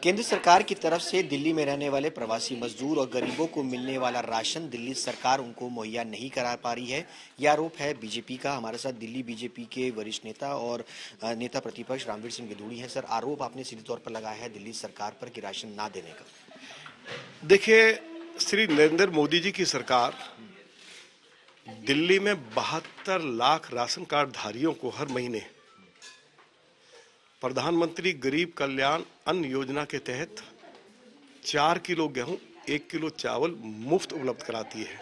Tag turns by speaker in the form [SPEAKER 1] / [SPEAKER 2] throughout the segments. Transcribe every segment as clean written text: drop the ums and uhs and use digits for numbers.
[SPEAKER 1] केंद्र सरकार की तरफ से दिल्ली में रहने वाले प्रवासी मजदूर और गरीबों को मिलने वाला राशन दिल्ली सरकार उनको मुहैया नहीं करा पा रही है। यह आरोप है बीजेपी का। हमारे साथ दिल्ली बीजेपी के वरिष्ठ नेता और नेता प्रतिपक्ष रामवीर सिंह गिदूड़ी हैं। सर, आरोप आपने सीधे तौर पर लगाया है दिल्ली सरकार पर कि राशन ना देने का।
[SPEAKER 2] देखिए, श्री नरेंद्र मोदी जी की सरकार दिल्ली में 72 लाख राशन कार्ड धारियों को हर महीने प्रधानमंत्री गरीब कल्याण अन्न योजना के तहत 4 किलो गेहूं 1 किलो चावल मुफ्त उपलब्ध कराती है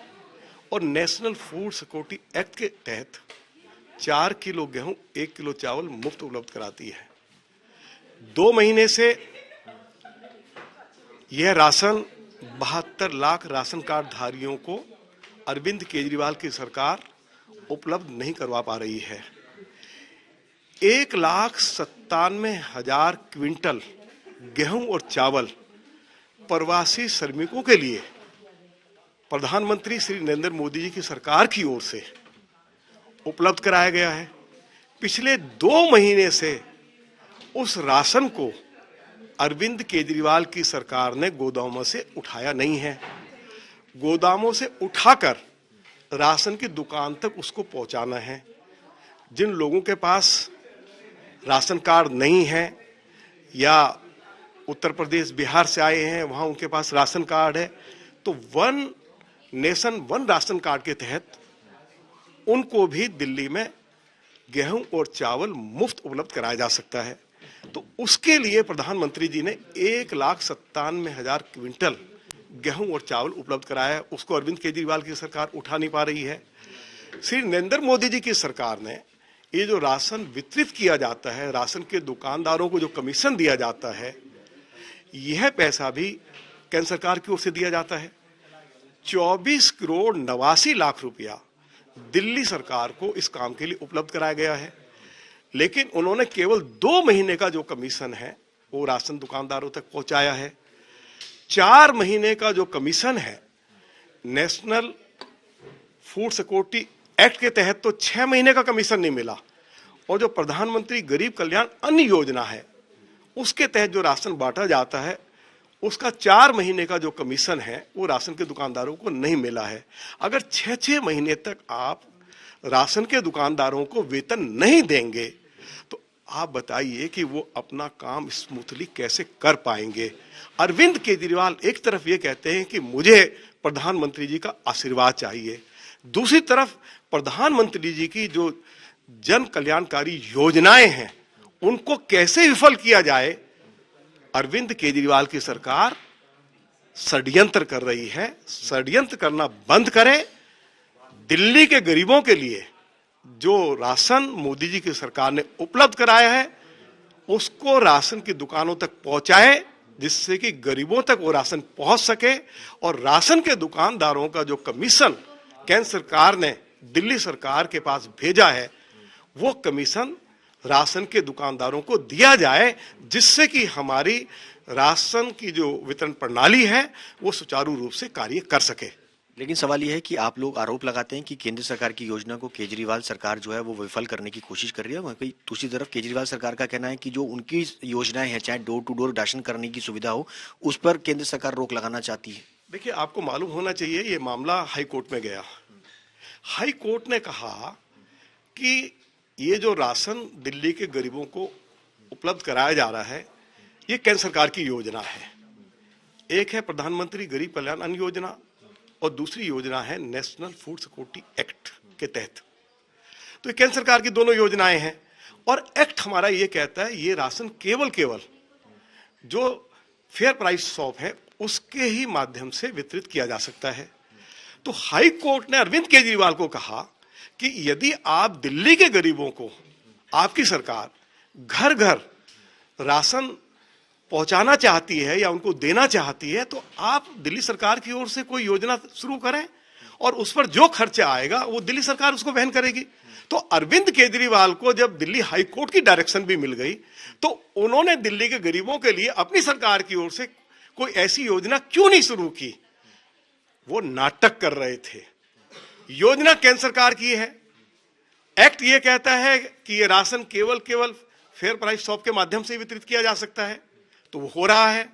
[SPEAKER 2] और नेशनल फूड सिक्योरिटी एक्ट के तहत 4 किलो गेहूं 1 किलो चावल मुफ्त उपलब्ध कराती है। 2 महीने से यह राशन 72 लाख राशन कार्ड धारियों को अरविंद केजरीवाल की सरकार उपलब्ध नहीं करवा पा रही है। 1,97,000 क्विंटल गेहूं और चावल प्रवासी श्रमिकों के लिए प्रधानमंत्री श्री नरेंद्र मोदी जी की सरकार की ओर से उपलब्ध कराया गया है। पिछले 2 महीने से उस राशन को अरविंद केजरीवाल की सरकार ने गोदामों से उठाया नहीं है। गोदामों से उठाकर राशन की दुकान तक उसको पहुंचाना है। जिन लोगों के पास राशन कार्ड नहीं है या उत्तर प्रदेश बिहार से आए हैं, वहां उनके पास राशन कार्ड है, तो one nation one ration card के तहत उनको भी दिल्ली में गेहूं और चावल मुफ्त उपलब्ध कराया जा सकता है। तो उसके लिए प्रधानमंत्री जी ने 1,97,000 क्विंटल गेहूं और चावल उपलब्ध कराया है। उसको अरविंद केजरीवाल की सरकार उठा नहीं पा रही है। श्री नरेंद्र मोदी जी की सरकार ने ये जो राशन वितरित किया जाता है, राशन के दुकानदारों को जो कमीशन दिया जाता है, यह पैसा भी केंद्र सरकार की ओर से दिया जाता है। 24 करोड़ 89 लाख रुपया दिल्ली सरकार को इस काम के लिए उपलब्ध कराया गया है, लेकिन उन्होंने केवल 2 महीने का जो कमीशन है वो राशन दुकानदारों तक पहुंचाया है। 4 महीने का जो कमीशन है नेशनल फूड सिक्योरिटी एक्ट के तहत तो 6 महीने का कमीशन नहीं मिला, और जो प्रधानमंत्री गरीब कल्याण अन्न योजना है उसके तहत जो राशन बांटा जाता है उसका 4 महीने का जो कमीशन है वो राशन के दुकानदारों को नहीं मिला है। अगर 6-6 महीने तक आप राशन के दुकानदारों को वेतन नहीं देंगे तो आप बताइए कि वो अपना काम स्मूथली कैसे कर पाएंगे। अरविंद केजरीवाल एक तरफ ये कहते हैं कि मुझे प्रधानमंत्री जी का आशीर्वाद चाहिए, दूसरी तरफ प्रधानमंत्री जी की जो जन कल्याणकारी योजनाएं हैं उनको कैसे विफल किया जाए, अरविंद केजरीवाल की सरकार षड्यंत्र कर रही है। षड्यंत्र करना बंद करे। दिल्ली के गरीबों के लिए जो राशन मोदी जी की सरकार ने उपलब्ध कराया है उसको राशन की दुकानों तक पहुंचाए, जिससे कि गरीबों तक वो राशन पहुंच सके, और राशन के दुकानदारों का जो कमीशन केंद्र सरकार ने दिल्ली सरकार के पास भेजा है वो कमीशन राशन के दुकानदारों को दिया जाए, जिससे कि हमारी राशन की जो वितरण प्रणाली है वो सुचारू रूप से कार्य कर सके।
[SPEAKER 1] लेकिन सवाल यह है कि आप लोग आरोप लगाते हैं कि केंद्र सरकार की योजना को केजरीवाल सरकार जो है वो विफल करने की कोशिश कर रही है। वहीं दूसरी तरफ केजरीवाल सरकार का कहना है कि जो उनकी योजनाएं हैं, चाहे डोर टू डोर राशन करने की सुविधा हो, उस पर केंद्र सरकार रोक लगाना चाहती है।
[SPEAKER 2] देखिए, आपको मालूम होना चाहिए ये मामला हाई कोर्ट में गया। हाई कोर्ट ने कहा कि ये जो राशन दिल्ली के गरीबों को उपलब्ध कराया जा रहा है ये केंद्र सरकार की योजना है। एक है प्रधानमंत्री गरीब कल्याण अन्न योजना और दूसरी योजना है नेशनल फूड सिक्योरिटी एक्ट के तहत। तो ये केंद्र सरकार की दोनों योजनाएं हैं, और एक्ट हमारा ये कहता है ये राशन केवल जो फेयर प्राइस शॉप है उसके ही माध्यम से वितरित किया जा सकता है। तो हाई कोर्ट ने अरविंद केजरीवाल को कहा कि यदि आप दिल्ली के गरीबों को, आपकी सरकार घर घर राशन पहुंचाना चाहती है या उनको देना चाहती है, तो आप दिल्ली सरकार की ओर से कोई योजना शुरू करें और उस पर जो खर्चा आएगा वो दिल्ली सरकार उसको वहन करेगी। तो अरविंद केजरीवाल को जब दिल्ली हाई कोर्ट की डायरेक्शन भी मिल गई तो उन्होंने दिल्ली के गरीबों के लिए अपनी सरकार की ओर से कोई ऐसी योजना क्यों नहीं शुरू की। वो नाटक कर रहे थे। योजना केंद्र सरकार की है, एक्ट ये कहता है कि ये राशन केवल फेयर प्राइस शॉप के माध्यम से वितरित किया जा सकता है। तो वो हो रहा है।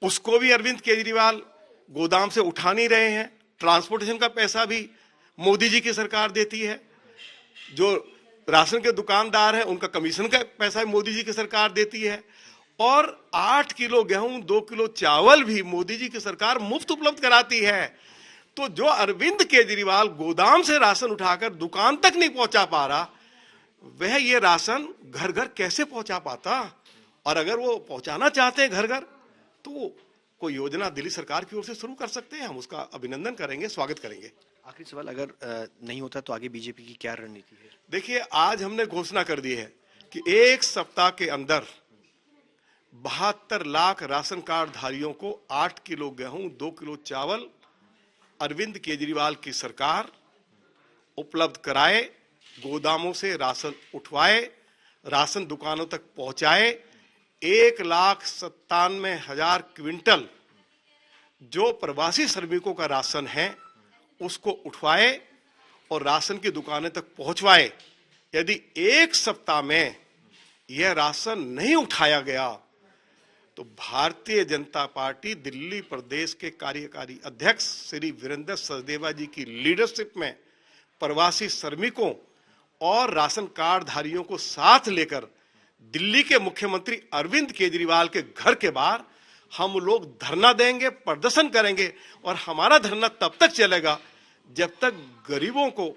[SPEAKER 2] उसको भी अरविंद केजरीवाल गोदाम से उठा नहीं रहे हैं। ट्रांसपोर्टेशन का पैसा भी मोदी जी की सरकार देती है। जो राशन के दुकानदार हैं उनका कमीशन का पैसा मोदी जी की सरकार देती है। और 8 किलो गेहूं, 2 किलो चावल भी मोदी जी की सरकार मुफ्त उपलब्ध कराती है। तो जो अरविंद केजरीवाल गोदाम से राशन उठाकर दुकान तक नहीं पहुंचा पा रहा, वह ये राशन घर घर कैसे पहुंचा पाता? और अगर वो पहुंचाना चाहते हैं घर घर, तो कोई योजना दिल्ली सरकार की ओर से शुरू कर सकते हैं। हम उसका अभिनंदन करेंगे, स्वागत करेंगे।
[SPEAKER 1] आखिरी सवाल, अगर नहीं होता तो आगे बीजेपी की क्या रणनीति है?
[SPEAKER 2] देखिए, आज हमने घोषणा कर दी है कि एक सप्ताह के अंदर 72 लाख राशन कार्ड धारियों को 8 किलो गेहूं, 2 किलो चावल अरविंद केजरीवाल की सरकार उपलब्ध कराए, गोदामों से राशन उठवाए, राशन दुकानों तक पहुंचाए। 1,97,000 क्विंटल जो प्रवासी श्रमिकों का राशन है उसको उठवाए और राशन की दुकानें तक पहुंचवाए। यदि एक सप्ताह में यह राशन नहीं उठाया गया तो भारतीय जनता पार्टी दिल्ली प्रदेश के कार्यकारी अध्यक्ष श्री वीरेंद्र सचदेवा जी की लीडरशिप में प्रवासी श्रमिकों और राशन कार्ड धारियों को साथ लेकर दिल्ली के मुख्यमंत्री अरविंद केजरीवाल के घर के बाहर हम लोग धरना देंगे, प्रदर्शन करेंगे। और हमारा धरना तब तक चलेगा जब तक गरीबों को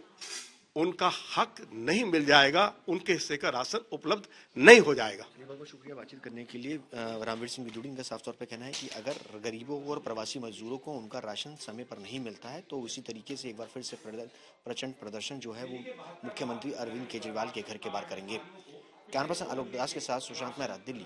[SPEAKER 2] उनका हक नहीं मिल जाएगा, उनके हिस्से का राशन उपलब्ध नहीं हो जाएगा।
[SPEAKER 1] बहुत बहुत शुक्रिया बातचीत करने के लिए। रामवीर सिंह बिदुड़ी, इनका साफ तौर पे कहना है कि अगर गरीबों और प्रवासी मजदूरों को उनका राशन समय पर नहीं मिलता है तो उसी तरीके से एक बार फिर से प्रचंड प्रदर्शन जो है वो मुख्यमंत्री अरविंद केजरीवाल के घर के बाहर करेंगे। कैमरा पर्सन आलोक दास के साथ सुशांत मेहरा, दिल्ली।